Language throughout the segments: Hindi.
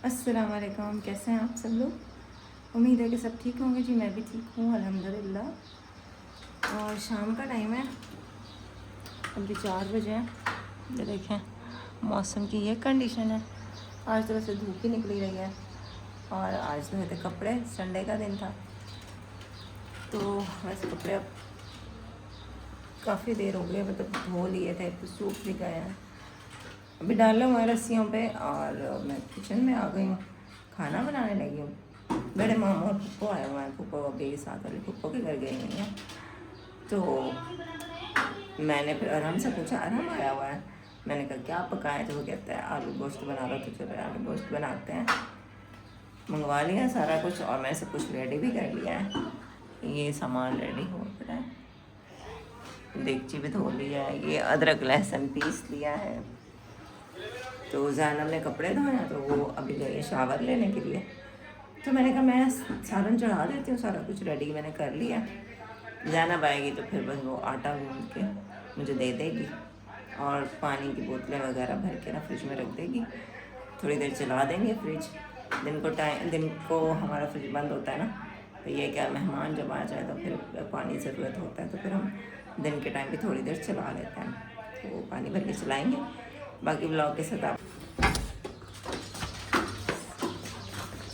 अस्सलाम वालेकुम। कैसे हैं आप सब लोग? उम्मीद है कि सब ठीक होंगे जी। मैं भी ठीक हूँ अल्हम्दुलिल्लाह। और शाम का टाइम है, अभी 4 बजे हैं। ये देखें मौसम की ये कंडीशन है। आज तो वैसे धूप ही निकली रही है। और आज तो थे कपड़े, संडे का दिन था तो वैसे कपड़े अब काफ़ी देर हो गई, मतलब धो लिए थे तो सूख भी गए हैं। अभी डाला हुआ है रस्सियों पे और मैं किचन में आ गई हूँ, खाना बनाने लगी हूँ। बड़े मामू और पुप्पो आए हुए हैं, पुप्पो अभी साथ वाले पुप्पो के घर गई हुई हैं। तो मैंने फिर आराम से पूछा, आराम आया हुआ है, मैंने कहा क्या पकाएं? तो वो कहता है आलू गोश्त बना लो। तो चलो आलू गोश्त बनाते हैं। मंगवा लिया सारा कुछ और मैं सब कुछ रेडी भी कर लिया है। ये सामान रेडी हो पड़ा है, देगची भी धो लिया है, ये अदरक लहसुन पीस लिया है। तो ज़ैनब ने कपड़े धोए हैं तो वो अभी गई है शावर लेने के लिए। तो मैंने कहा मैं सालन चढ़ा देती हूँ, सारा कुछ रेडी मैंने कर लिया। ज़ैनब आएगी तो फिर बस वो आटा गूंद के मुझे दे देगी और पानी की बोतलें वगैरह भर के ना फ्रिज में रख देगी। थोड़ी देर चला देंगे फ्रिज। दिन को हमारा फ्रिज बंद होता है ना, तो ये क्या मेहमान जब आ जाए तो फिर पानी ज़रूरत होता है, तो फिर हम दिन के टाइम भी थोड़ी देर चला लेते हैं। तो पानी भर के चलाएँगे। बाकी ब्लॉग के साथ आप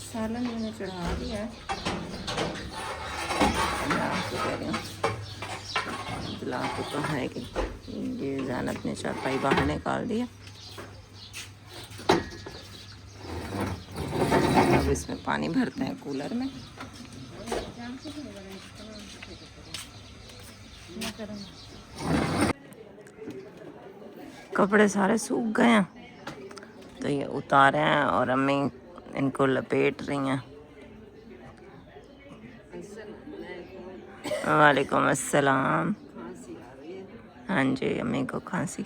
सालन मैंने चढ़ा दिया है। मैं आपको कह रही हूँ ब्लॉग को तो है कि ये ज़ैनब ने चारपाई बाहर निकाल दिया। अब इसमें पानी भरते हैं कूलर में। कपड़े सारे सूख गए हैं तो ये उतारे हैं और अम्मी इनको लपेट रही हैं। वालेकुम अस्सलाम। हाँ जी, अम्मी को खांसी,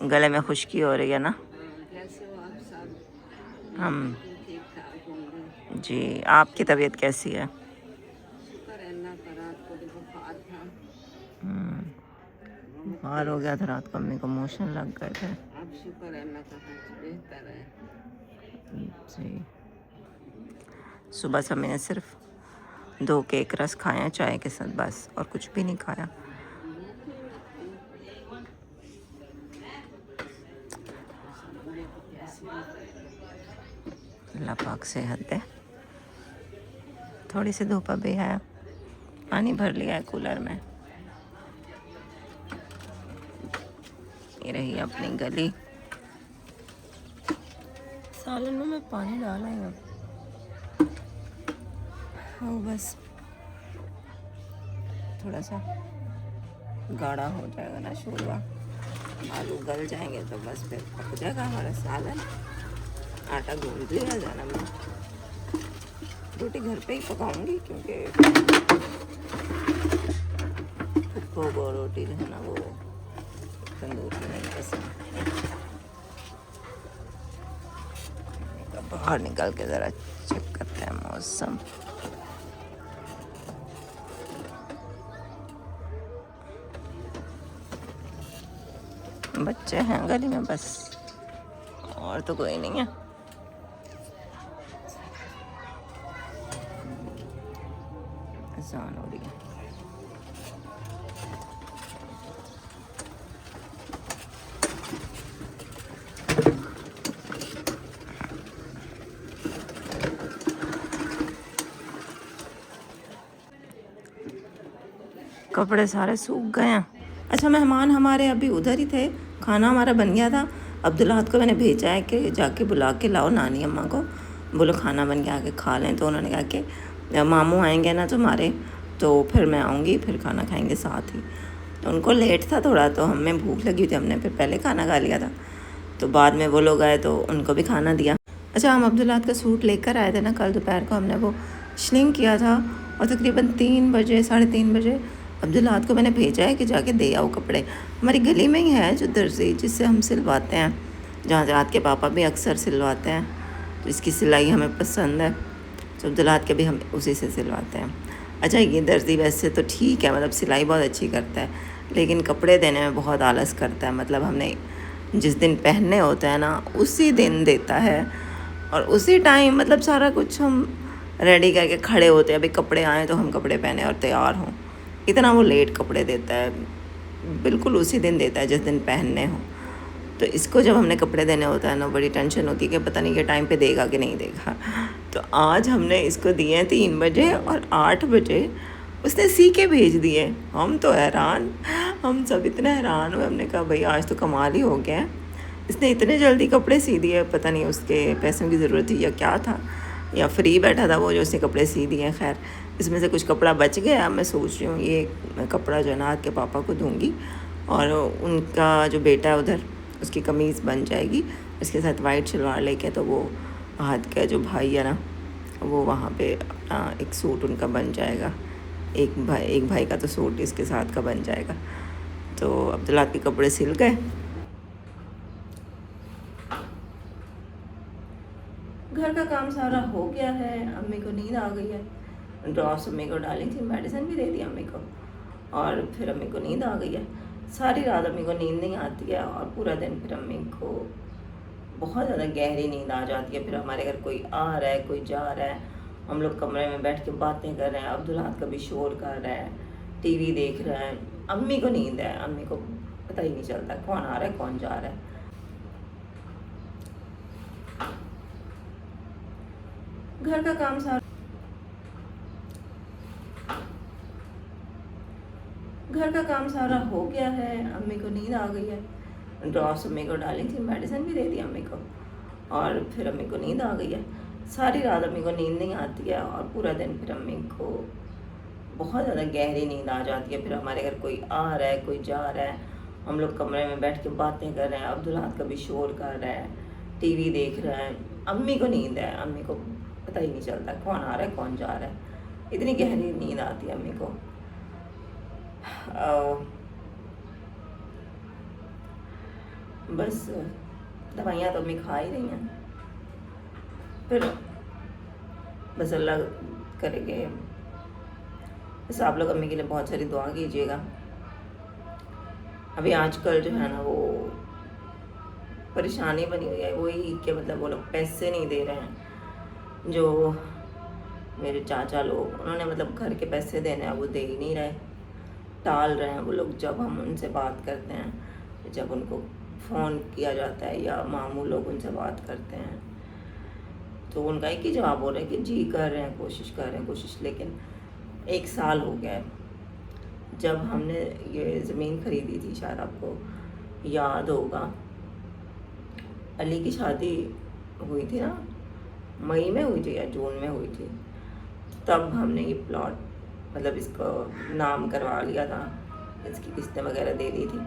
गले में खुश्की हो रही है ना। हम जी, आपकी तबीयत कैसी है? बुखार हो गया था रात को, अम्मी को मोशन लग गए थे। अब शुक्र है अल्लाह का, बेहतर है जी। सुबह से मैंने सिर्फ 2 केक रस खाया चाय के साथ, बस, और कुछ भी नहीं खाया। अल्लाह पाक सेहत दे। थोड़ी सी धूप भी है, पानी भर लिया है कूलर में। ये रही अपनी गली। सालन में मैं पानी डाला ही हाँ, बस थोड़ा सा गाढ़ा हो जाएगा ना शोरबा, आलू गल जाएंगे तो बस फिर पक जाएगा हमारा सालन। आटा गूंद लिया जाना। मैं रोटी घर पे ही पकाऊंगी क्योंकि वो रोटी जो है ना वो तंदूर में नहीं पसंद। बाहर निकल के ज़रा चेक करते हैं मौसम। बच्चे हैं गली में बस, और तो कोई नहीं है। अज़ान हो रही है। कपड़े सारे सूख गए हैं। अच्छा, मेहमान हमारे अभी उधर ही थे, खाना हमारा बन गया था। अब्दुल्लाहत को मैंने भेजा है कि जाके बुला के लाओ नानी अम्मा को, बोलो खाना बन गया, आके खा लें। तो उन्होंने कहा कि मामू आएंगे ना तुम्हारे तो फिर मैं आऊँगी, फिर खाना खाएंगे साथ ही। तो उनको लेट था थोड़ा, तो हमें भूख लगी थी, हमने फिर पहले खाना खा लिया था। तो बाद में वो लोग आए तो उनको भी खाना दिया। अच्छा, हम अब्दुल्लाहत का सूट लेकर आए थे ना, कल दोपहर को हमने वो श्लिंग किया था और तकरीबन 3 बजे, 3:30 बजे अब्दुल्लाहत को मैंने भेजा है कि जाके दे आओ कपड़े। हमारी गली में ही है जो दर्जी जिससे हम सिलवाते हैं, जहाँ रात के पापा भी अक्सर सिलवाते हैं, तो इसकी सिलाई हमें पसंद है, तो अब्दुल्लाहत के भी हम उसी से सिलवाते हैं। अच्छा, ये दर्जी वैसे तो ठीक है, मतलब सिलाई बहुत अच्छी करता है, लेकिन कपड़े देने में बहुत आलस करता है। मतलब हमने जिस दिन पहनने होते हैं ना उसी दिन देता है और उसी टाइम मतलब सारा कुछ हम रेडी करके खड़े होते हैं, अभी कपड़े आए तो हम कपड़े पहने और तैयार हों। इतना वो लेट कपड़े देता है, बिल्कुल उसी दिन देता है जिस दिन पहनने हो। तो इसको जब हमने कपड़े देने होता है ना, बड़ी टेंशन होती है कि पता नहीं कि टाइम पे देगा कि नहीं देगा। तो आज हमने इसको दिए 3 बजे और 8 बजे उसने सी के भेज दिए। हम तो हैरान, हम सब इतने हैरान हुए। हमने कहा भाई आज तो कमाल ही हो गया है, इसने इतने जल्दी कपड़े सी दिए। पता नहीं उसके पैसों की ज़रूरत थी या क्या था, या फ्री बैठा था वो जो उसने कपड़े सी दिए। खैर इसमें से कुछ कपड़ा बच गया। मैं सोच रही हूँ ये मैं कपड़ा जो है ना के पापा को दूँगी, और उनका जो बेटा है उधर उसकी कमीज़ बन जाएगी, इसके साथ वाइट शलवार लेके। तो वो हाथ का जो भाई है ना, वो वहाँ पे अपना एक सूट उनका बन जाएगा। एक भाई का तो सूट इसके साथ का बन जाएगा। तो अब्दुल्ला के कपड़े सिल गए। घर का काम सारा हो गया है। अम्मी को नींद आ गई है। ड्रॉप्स अम्मी को डाली थी, मेडिसिन भी दे दी अम्मी को, और फिर अम्मी को नींद आ गई है। सारी रात अम्मी को नींद नहीं आती है, और पूरा दिन फिर अम्मी को बहुत ज़्यादा गहरी नींद आ जाती है। फिर हमारे घर कोई आ रहा है, कोई जा रहा है, हम लोग कमरे में बैठ के बातें कर रहे हैं, अब्दुल्ला कभी शोर कर रहा है, टीवी देख रहा है। अम्मी को नींद है, अम्मी को पता ही नहीं चलता कौन आ रहा है कौन जा रहा है। घर का काम सारा हो गया है। अम्मी को नींद आ गई है। ड्रॉप्स अम्मी को डाली थी, मेडिसिन भी दे दी अम्मी को, और फिर अम्मी को नींद आ गई है। सारी रात अम्मी को नींद नहीं आती है, और पूरा दिन फिर अम्मी को बहुत ज़्यादा गहरी नींद आ जाती है। फिर हमारे घर कोई आ रहा है, कोई जा रहा है, हम लोग कमरे में बैठ के बातें कर रहे हैं, अब्दुल्ला कभी शोर कर रहा है, टीवी देख रहा है। अम्मी को नींद है, अम्मी को पता ही नहीं चलता कौन आ रहा है कौन जा रहा है। इतनी गहरी नींद आती है अम्मी को। बस दवाइयाँ तो अम्मी खा ही रही हैं। फिर बस अल्लाह करेंगे। बस आप लोग अम्मी के लिए बहुत सारी दुआ कीजिएगा। अभी आजकल जो है ना वो परेशानी बनी हुई है वही कि मतलब वो लोग पैसे नहीं दे रहे हैं। जो मेरे चाचा लोग, उन्होंने मतलब घर के पैसे देने हैं, वो दे ही नहीं रहे, टाल रहे हैं वो लोग। जब हम उनसे बात करते हैं, जब उनको फ़ोन किया जाता है या मामू लोग उनसे बात करते हैं, तो उनका एक ही जवाब हो रहा है कि जी कर रहे हैं, कोशिश कर रहे हैं, कोशिश। लेकिन 1 साल हो गया है जब हमने ये ज़मीन ख़रीदी थी, शायद आपको याद होगा। अली की शादी हुई थी ना, मई में हुई थी या जून में हुई थी, तब हमने ये प्लॉट मतलब इसको नाम करवा लिया था, इसकी किस्तें वगैरह दे दी थी।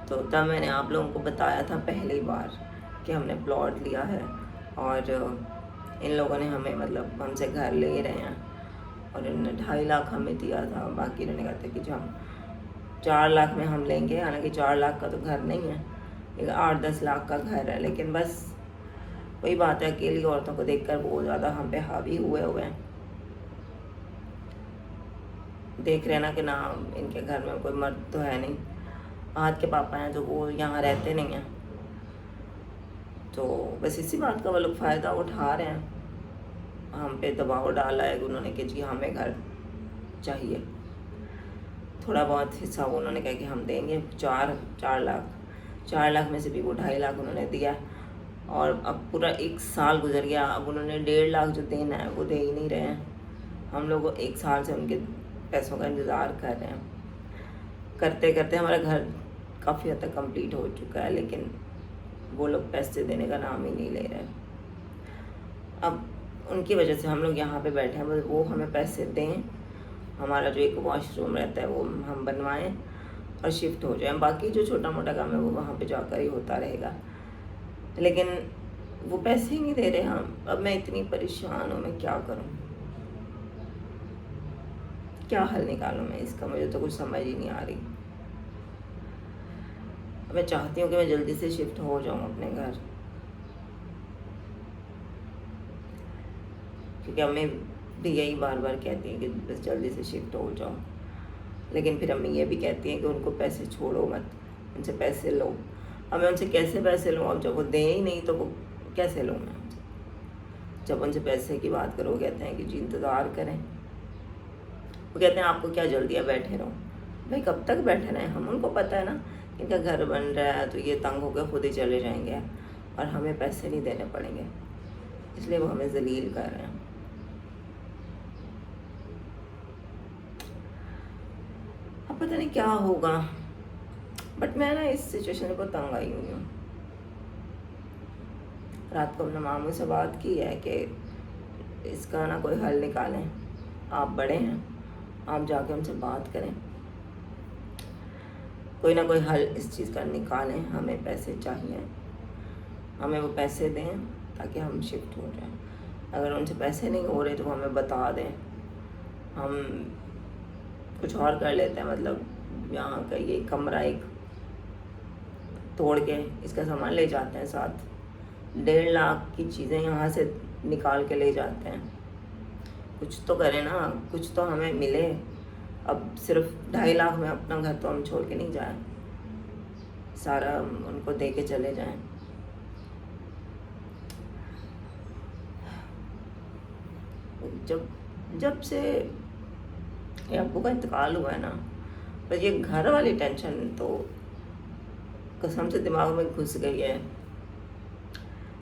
तो तब मैंने आप लोगों को बताया था पहली बार कि हमने प्लॉट लिया है, और इन लोगों ने हमें मतलब हमसे घर ले रहे हैं, और इन्होंने 2.5 लाख हमें दिया था। बाकी इन्होंने कहा था कि जो हम 4 लाख में हम लेंगे, हालांकि 4 लाख का तो घर नहीं है, एक 8-10 लाख का घर है। लेकिन बस वही बात है, अकेली औरतों को देखकर बहुत ज़्यादा हम पे हावी हुए हैं। देख रहे ना कि ना इनके घर में कोई मर्द तो है नहीं, आज के पापा हैं जो वो यहाँ रहते नहीं हैं। तो बस इसी बात का वो लोग फ़ायदा उठा रहे हैं, हम पे दबाव डाला है उन्होंने कि जी हमें घर चाहिए। थोड़ा बहुत हिस्सा वो उन्होंने कहा कि हम देंगे 4 लाख में से भी वो 2.5 लाख उन्होंने दिया। और अब पूरा 1 साल गुजर गया, अब उन्होंने 1.5 लाख जो देना है वो दे ही नहीं रहे हैं। हम लोग 1 साल से उनके पैसों का इंतज़ार कर रहे हैं। करते करते हमारा घर काफ़ी हद तक कंप्लीट हो चुका है, लेकिन वो लोग पैसे देने का नाम ही नहीं ले रहे। अब उनकी वजह से हम लोग यहाँ पे बैठे हैं, बस वो हमें पैसे दें, हमारा जो एक वॉशरूम रहता है वो हम बनवाएं और शिफ्ट हो जाएं। बाकी जो छोटा मोटा काम है वो वहाँ पे जाकर ही होता रहेगा, लेकिन वो पैसे ही नहीं दे रहे हम। अब मैं इतनी परेशान हूँ, मैं क्या करूँ, क्या हल निकालूँ मैं इसका, मुझे तो कुछ समझ ही नहीं आ रही। मैं चाहती हूँ कि मैं जल्दी से शिफ्ट हो जाऊँ अपने घर, क्योंकि अम्मी भी यही बार बार कहती हैं कि बस जल्दी से शिफ्ट हो जाओ। लेकिन फिर अम्मी ये भी कहती हैं कि उनको पैसे छोड़ो मत, उनसे पैसे लो। अब मैं उनसे कैसे पैसे लूँ, अब जब वो दे ही नहीं तो वो कैसे लूँ मैं उनसे। जब उनसे पैसे की बात करो, वो कहते हैं कि जी इंतज़ार करें। वो कहते हैं आपको क्या जल्दी है, बैठे रहो। भाई कब तक बैठे रहें? हम उनको पता है ना इनका घर बन रहा है तो ये तंग होकर खुद ही चले जाएंगे और हमें पैसे नहीं देने पड़ेंगे, इसलिए वो हमें जलील कर रहे हैं। अब पता नहीं क्या होगा, बट मैं ना इस सिचुएशन पर तंग आई हुई हूँ। रात को अपने मामू से बात की है कि इसका ना कोई हल निकालें, आप बड़े हैं, आप जाके उनसे बात करें, कोई ना कोई हल इस चीज़ का निकालें। हमें पैसे चाहिए, हमें वो पैसे दें ताकि हम शिफ्ट हो जाएं। अगर उनसे पैसे नहीं हो रहे तो हमें बता दें, हम कुछ और कर लेते हैं। मतलब यहाँ का ये कमरा एक तोड़ के इसका सामान ले जाते हैं, साथ 1.5 लाख की चीज़ें यहाँ से निकाल के ले जाते हैं। कुछ तो करें ना, कुछ तो हमें मिले। अब सिर्फ 2.5 लाख में अपना घर तो हम छोड़ के नहीं जाए, सारा उनको दे के चले जाएं। जब से ये अब्बू का इंतकाल हुआ है ना, बस ये घर वाली टेंशन तो कसम से दिमाग में घुस गई है।